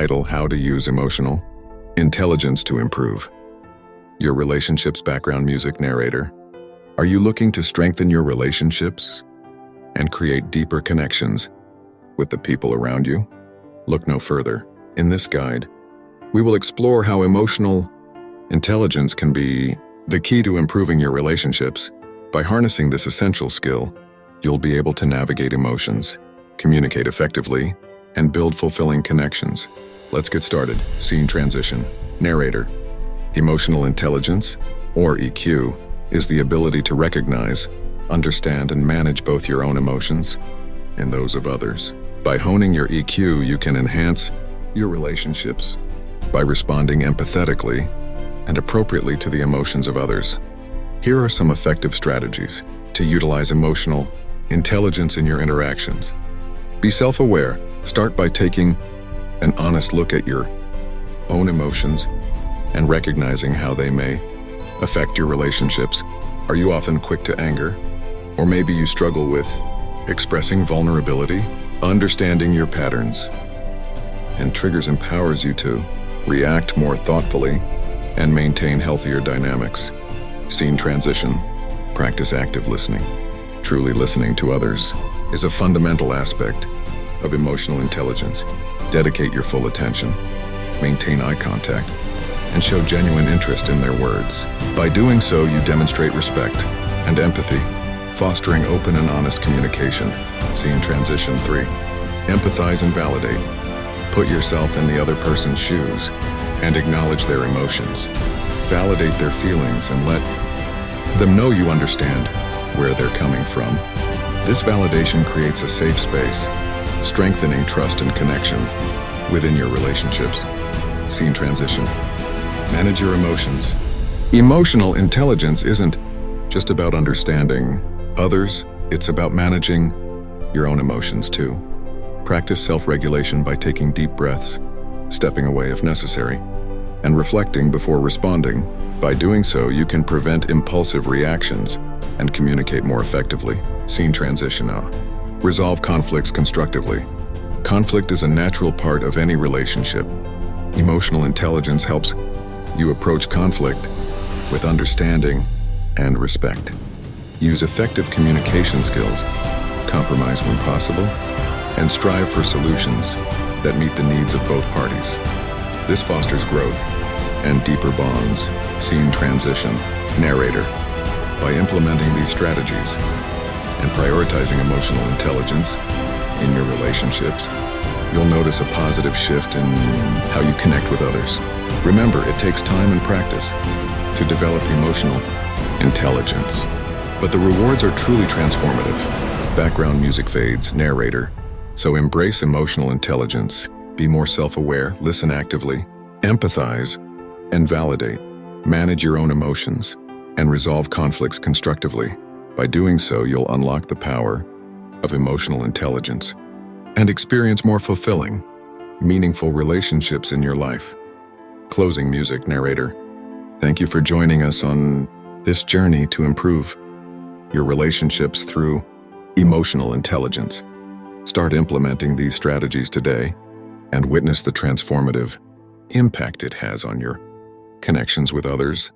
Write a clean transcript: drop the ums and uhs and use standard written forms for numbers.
title, How to Use Emotional Intelligence to Improve Your Relationships. Background music. Narrator. Are you looking to strengthen your relationships and create deeper connections with the people around you? Look no further. In this guide, we will explore how emotional intelligence can be the key to improving your relationships. By harnessing this essential skill, you'll be able to navigate emotions, communicate effectively, and build fulfilling connections. Let's get started. Scene transition. Narrator. Emotional intelligence, or EQ, is the ability to recognize, understand, and manage both your own emotions and those of others. By honing your EQ, you can enhance your relationships by responding empathetically and appropriately to the emotions of others. Here are some effective strategies to utilize emotional intelligence in your interactions. Be self-aware. Start by taking an honest look at your own emotions and recognizing how they may affect your relationships. Are you often quick to anger? Or maybe you struggle with expressing vulnerability? Understanding your patterns and triggers empowers you to react more thoughtfully and maintain healthier dynamics. Scene transition. Practice active listening. Truly listening to others is a fundamental aspect of emotional intelligence. Dedicate your full attention, maintain eye contact, and show genuine interest in their words. By doing so, you demonstrate respect and empathy, fostering open and honest communication. Scene transition 3. Empathize and validate. Put yourself in the other person's shoes and acknowledge their emotions. Validate their feelings and let them know you understand where they're coming from. This validation creates a safe space, strengthening trust and connection within your relationships. Scene transition. Manage your emotions. Emotional intelligence isn't just about understanding others, it's about managing your own emotions too. Practice self-regulation by taking deep breaths, stepping away if necessary, and reflecting before responding. By doing so, you can prevent impulsive reactions and communicate more effectively. Scene transition. Resolve conflicts constructively. Conflict is a natural part of any relationship. Emotional intelligence helps you approach conflict with understanding and respect. Use effective communication skills, compromise when possible, and strive for solutions that meet the needs of both parties. This fosters growth and deeper bonds. Scene transition. Narrator. By implementing these strategies and prioritizing emotional intelligence in your relationships, you'll notice a positive shift in how you connect with others. Remember, it takes time and practice to develop emotional intelligence, but the rewards are truly transformative. Background music fades. Narrator. So embrace emotional intelligence. Be more self-aware, listen actively, empathize, and validate. Manage your own emotions and resolve conflicts constructively. By doing so, you'll unlock the power of emotional intelligence and experience more fulfilling, meaningful relationships in your life. Closing music. Narrator. Thank you for joining us on this journey to improve your relationships through emotional intelligence. Start implementing these strategies today and witness the transformative impact it has on your connections with others